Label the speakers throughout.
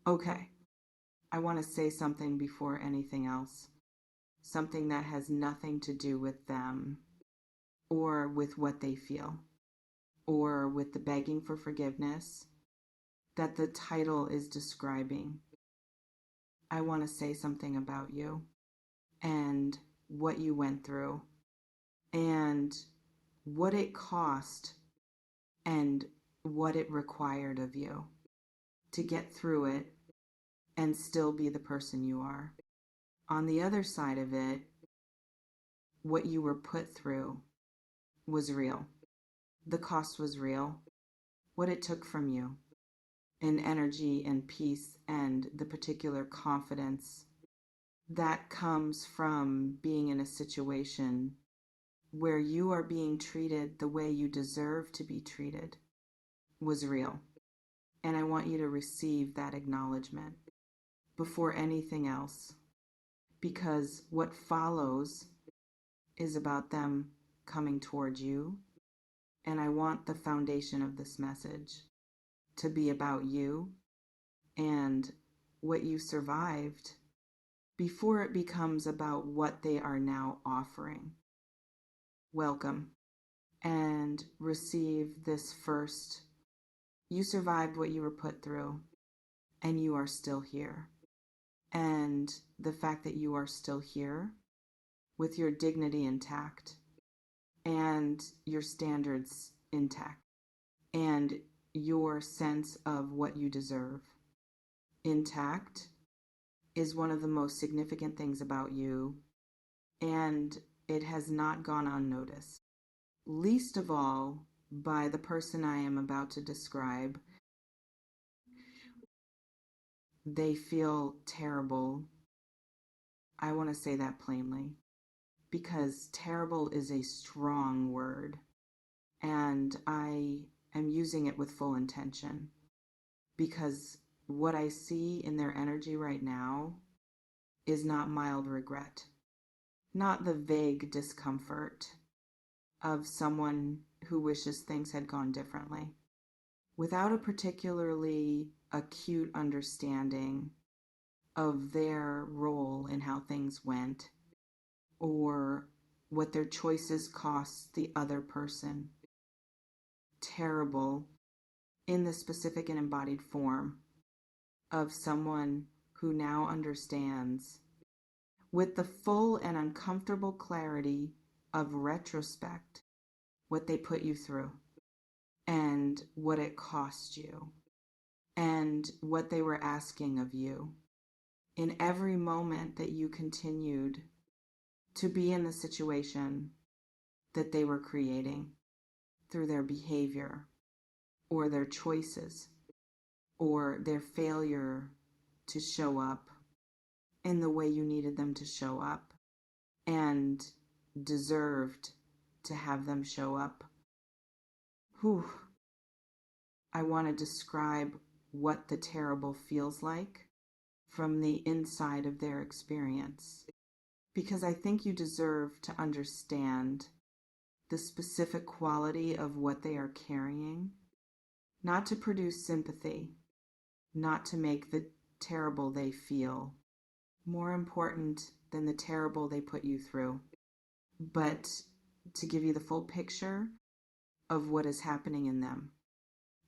Speaker 1: Okay, I want to say something before anything else. Something that has nothing to do with them or with what they feel or with the begging for forgiveness that the title is describing. I want to say something about you and what you went through and what it cost and what it required of you to get through it and still be the person you are. On the other side of it, what you were put through was real. The cost was real. What it took from you in energy and peace and the particular confidence that comes from being in a situation where you are being treated the way you deserve to be treated was real. And I want you to receive that acknowledgement before anything else, because what follows is about them coming toward you. And I want the foundation of this message to be about you and what you survived before it becomes about what they are now offering. Welcome and receive this first. You survived what you were put through, and you are still here. And the fact that you are still here with your dignity intact and your standards intact and your sense of what you deserve intact is one of the most significant things about you, and it has not gone unnoticed. Least of all by the person I am about to describe. They feel terrible. I want to say that plainly because terrible is a strong word, and I am using it with full intention because what I see in their energy right now is not mild regret, not the vague discomfort of someone who wishes things had gone differently, without a particularly acute understanding of their role in how things went or what their choices cost the other person. Terrible in the specific and embodied form of someone who now understands with the full and uncomfortable clarity of retrospect what they put you through and what it cost you and what they were asking of you in every moment that you continued to be in the situation that they were creating through their behavior or their choices or their failure to show up in the way you needed them to show up and deserved to have them show up. Whew. I want to describe what the terrible feels like from the inside of their experience, because I think you deserve to understand the specific quality of what they are carrying, not to produce sympathy, not to make the terrible they feel more important than the terrible they put you through, but to give you the full picture of what is happening in them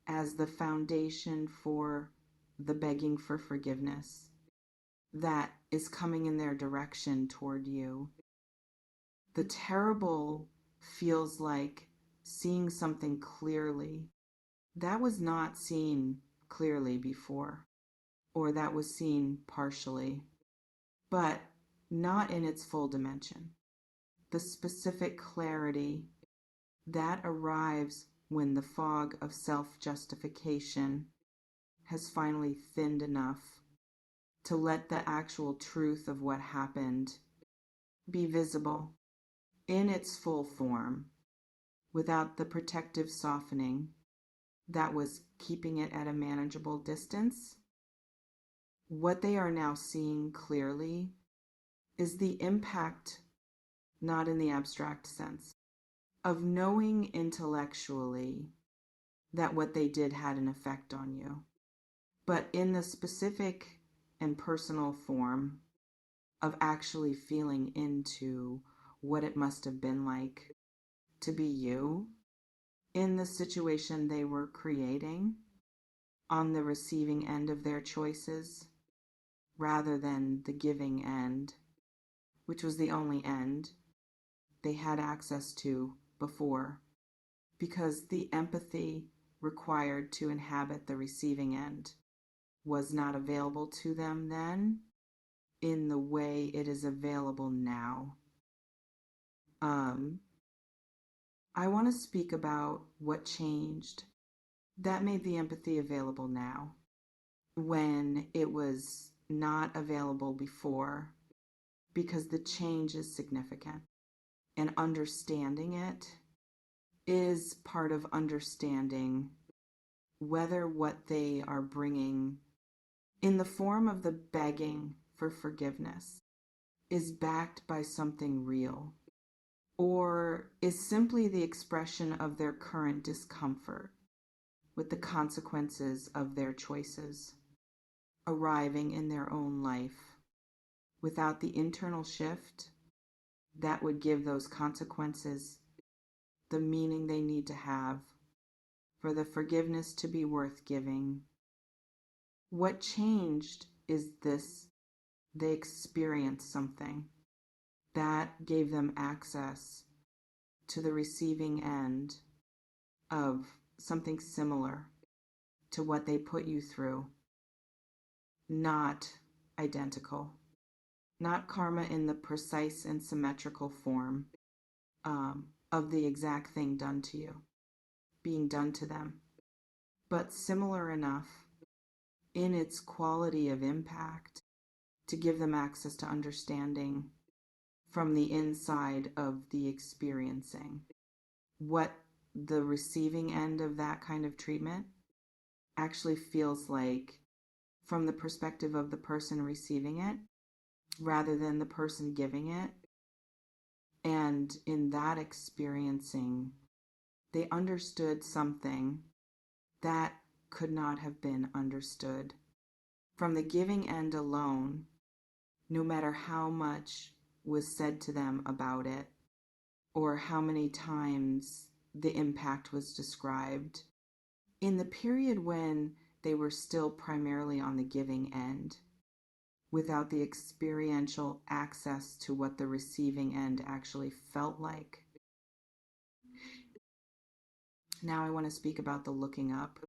Speaker 1: as the foundation for the begging for forgiveness that is coming in their direction toward you. The terrible feels like seeing something clearly that was not seen clearly before, or that was seen partially, but not in its full dimension. The specific clarity that arrives when the fog of self-justification has finally thinned enough to let the actual truth of what happened be visible in its full form without the protective softening that was keeping it at a manageable distance. What they are now seeing clearly is the impact, not in the abstract sense, of knowing intellectually that what they did had an effect on you. But in the specific and personal form of actually feeling into what it must have been like to be you in the situation they were creating on the receiving end of their choices rather than the giving end, which was the only end they had access to before, because the empathy required to inhabit the receiving end was not available to them then in the way it is available now. I want to speak about what changed that made the empathy available now when it was not available before, because the change is significant. And understanding it is part of understanding whether what they are bringing in the form of the begging for forgiveness is backed by something real, or is simply the expression of their current discomfort with the consequences of their choices arriving in their own life without the internal shift that would give those consequences the meaning they need to have for the forgiveness to be worth giving. What changed is this: they experienced something that gave them access to the receiving end of something similar to what they put you through, not identical, not karma in the precise and symmetrical form of the exact thing done to you, being done to them, but similar enough in its quality of impact to give them access to understanding from the inside of the experiencing what the receiving end of that kind of treatment actually feels like from the perspective of the person receiving it rather than the person giving it. And in that experiencing, they understood something that could not have been understood from the giving end alone, no matter how much was said to them about it or how many times the impact was described. In the period when they were still primarily on the giving end, without the experiential access to what the receiving end actually felt like. Now I want to speak about the looking up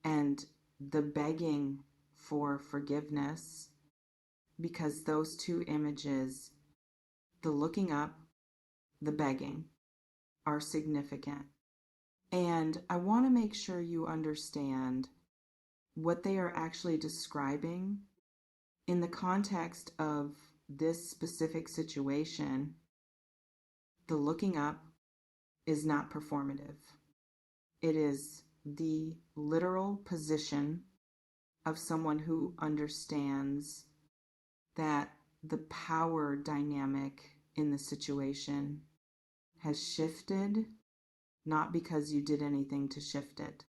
Speaker 1: and the begging for forgiveness, because those two images, the looking up, the begging, are significant. And I want to make sure you understand what they are actually describing in the context of this specific situation. The looking up is not performative. It is the literal position of someone who understands that the power dynamic in the situation has shifted, not because you did anything to shift it,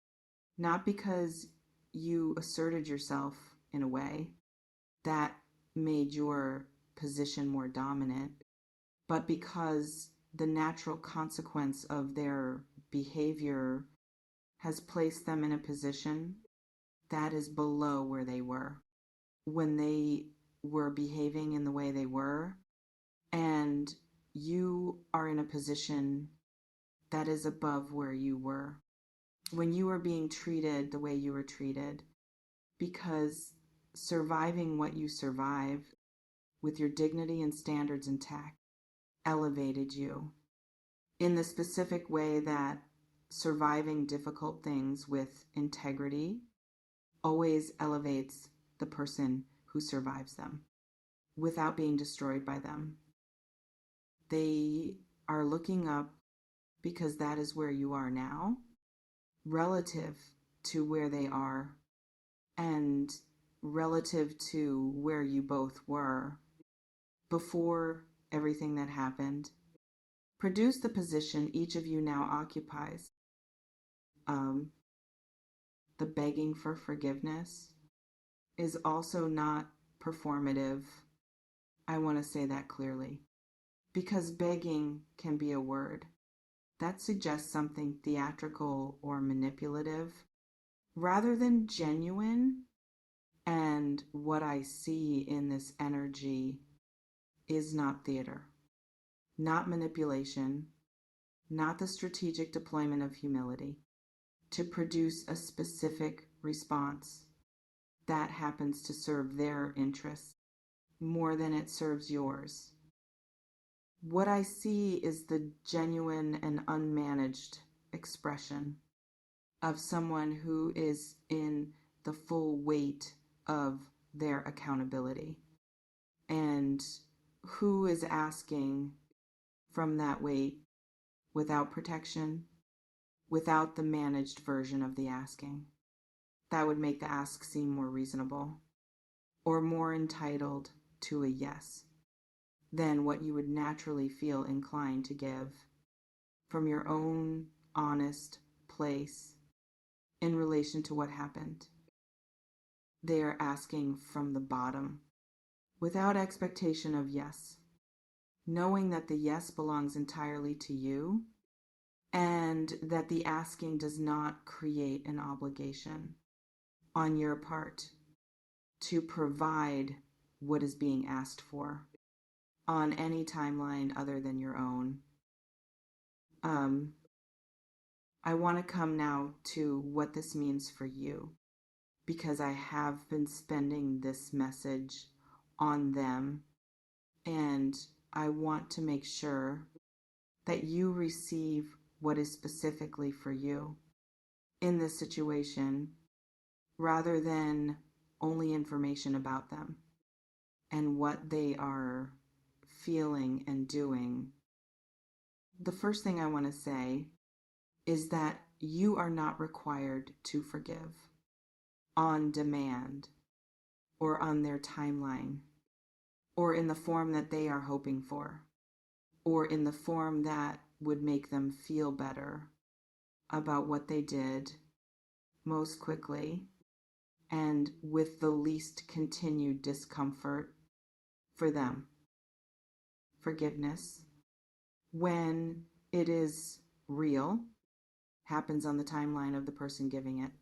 Speaker 1: not because you asserted yourself in a way that made your position more dominant, but because the natural consequence of their behavior has placed them in a position that is below where they were when they were behaving in the way they were, and you are in a position that is above where you were when you were being treated the way you were treated, because surviving what you survived with your dignity and standards intact elevated you in the specific way that surviving difficult things with integrity always elevates the person who survives them without being destroyed by them. They are looking up because that is where you are now, relative to where they are, and relative to where you both were before everything that happened. Produce the position each of you now occupies. The begging for forgiveness is also not performative. I want to say that clearly. Because begging can be a word that suggests something theatrical or manipulative rather than genuine. And what I see in this energy is not theater, not manipulation, not the strategic deployment of humility to produce a specific response that happens to serve their interests more than it serves yours. What I see is the genuine and unmanaged expression of someone who is in the full weight of their accountability and who is asking from that weight without protection, without the managed version of the asking. That would make the ask seem more reasonable or more entitled to a yes than what you would naturally feel inclined to give from your own honest place in relation to what happened. They are asking from the bottom without expectation of yes, knowing that the yes belongs entirely to you and that the asking does not create an obligation on your part to provide what is being asked for on any timeline other than your own. I want to come now to what this means for you, because I have been spending this message on them, and I want to make sure that you receive what is specifically for you in this situation rather than only information about them and what they are feeling and doing. The first thing I want to say is that you are not required to forgive on demand or on their timeline or in the form that they are hoping for or in the form that would make them feel better about what they did most quickly and with the least continued discomfort for them. Forgiveness, when it is real, happens on the timeline of the person giving it,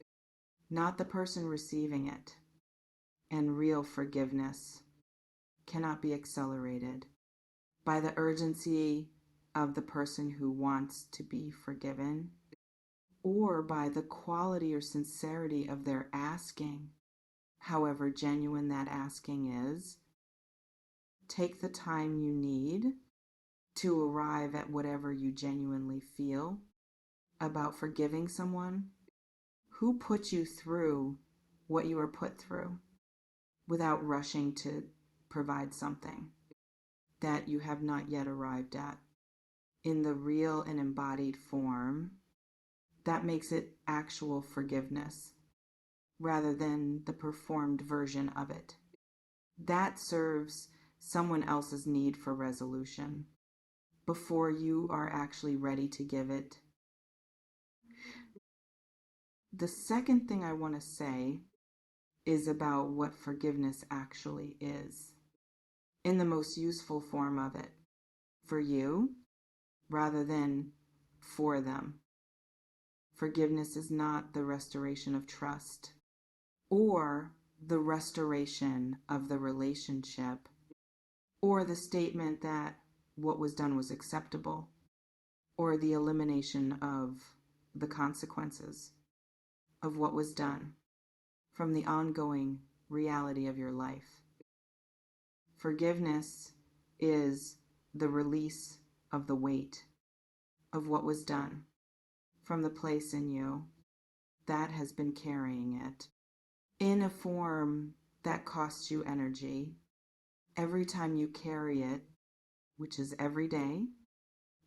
Speaker 1: not the person receiving it. And real forgiveness cannot be accelerated by the urgency of the person who wants to be forgiven or by the quality or sincerity of their asking, however genuine that asking is. Take the time you need to arrive at whatever you genuinely feel about forgiving someone who put you through what you were put through without rushing to provide something that you have not yet arrived at in the real and embodied form that makes it actual forgiveness rather than the performed version of it. That serves someone else's need for resolution before you are actually ready to give it. The second thing I want to say is about what forgiveness actually is, in the most useful form of it, for you rather than for them. Forgiveness is not the restoration of trust or the restoration of the relationship or the statement that what was done was acceptable or the elimination of the consequences of what was done from the ongoing reality of your life. Forgiveness is the release of the weight of what was done from the place in you that has been carrying it in a form that costs you energy every time you carry it, which is every day,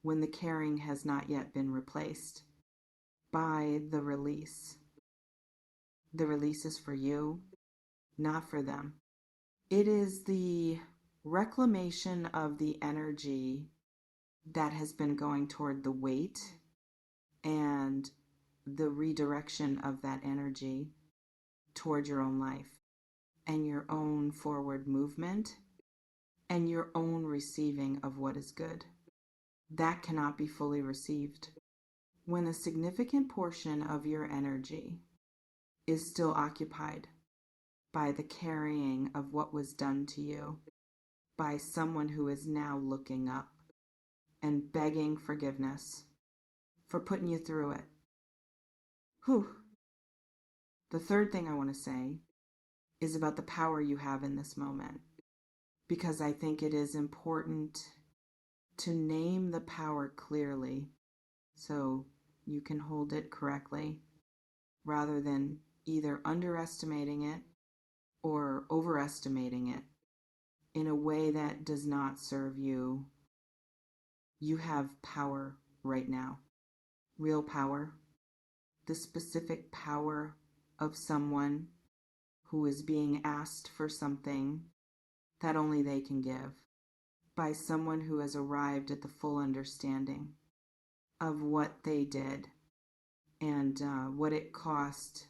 Speaker 1: when the carrying has not yet been replaced by the release. The release is for you, not for them. It is the reclamation of the energy that has been going toward the weight and the redirection of that energy toward your own life. and your own forward movement and your own receiving of what is good. That cannot be fully received when a significant portion of your energy is still occupied by the carrying of what was done to you by someone who is now looking up and begging forgiveness for putting you through it. Whew. The third thing I want to say is about the power you have in this moment, because I think it is important to name the power clearly so you can hold it correctly rather than either underestimating it or overestimating it in a way that does not serve you. You have power right now, real power, the specific power of someone who is being asked for something that only they can give by someone who has arrived at the full understanding of what they did and what it cost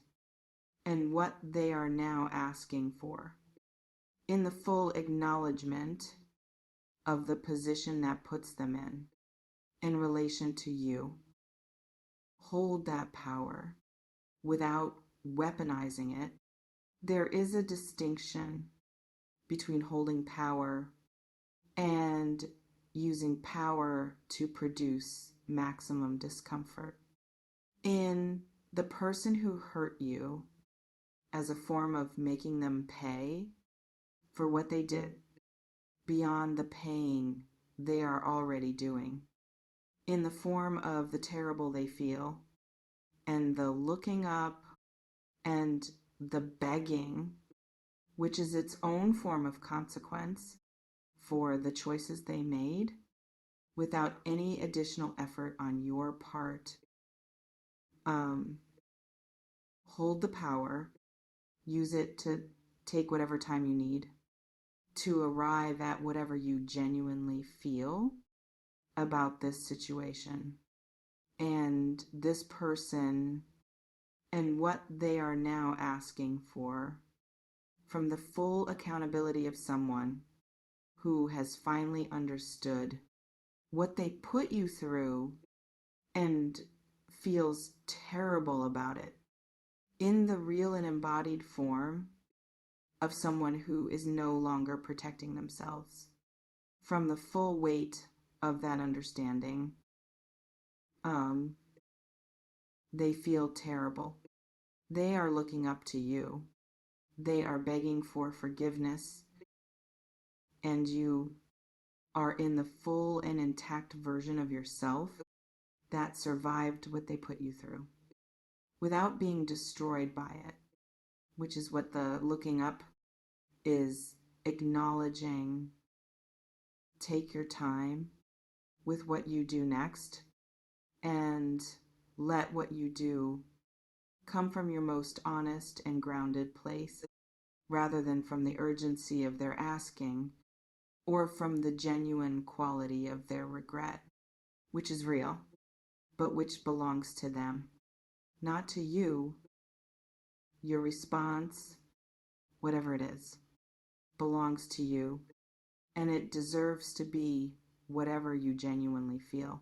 Speaker 1: and what they are now asking for, in the full acknowledgement of the position that puts them in relation to you. Hold that power without weaponizing it. There is a distinction between holding power and using power to produce maximum discomfort. In the person who hurt you, as a form of making them pay for what they did beyond the paying they are already doing, in the form of the terrible they feel and the looking up and the begging, which is its own form of consequence for the choices they made without any additional effort on your part. Hold the power, use it to take whatever time you need to arrive at whatever you genuinely feel about this situation and this person and what they are now asking for, from the full accountability of someone who has finally understood what they put you through and feels terrible about it, in the real and embodied form of someone who is no longer protecting themselves from the full weight of that understanding. They feel terrible. They are looking up to you. They are begging for forgiveness, and you are in the full and intact version of yourself that survived what they put you through without being destroyed by it, which is what the looking up is acknowledging. Take your time with what you do next and let what you do come from your most honest and grounded place rather than from the urgency of their asking or from the genuine quality of their regret, which is real, but which belongs to them, not to you. Your response, whatever it is, belongs to you, and it deserves to be whatever you genuinely feel.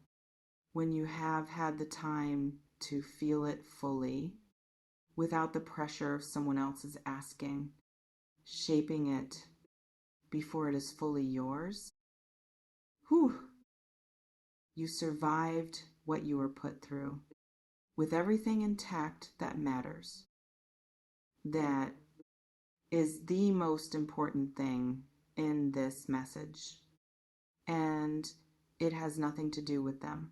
Speaker 1: When you have had the time to feel it fully, without the pressure of someone else's asking, shaping it before it is fully yours, you survived what you were put through, with everything intact that matters. That is the most important thing in this message. And it has nothing to do with them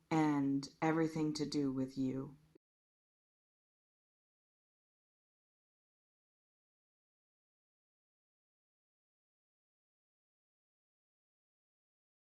Speaker 1: and everything to do with you.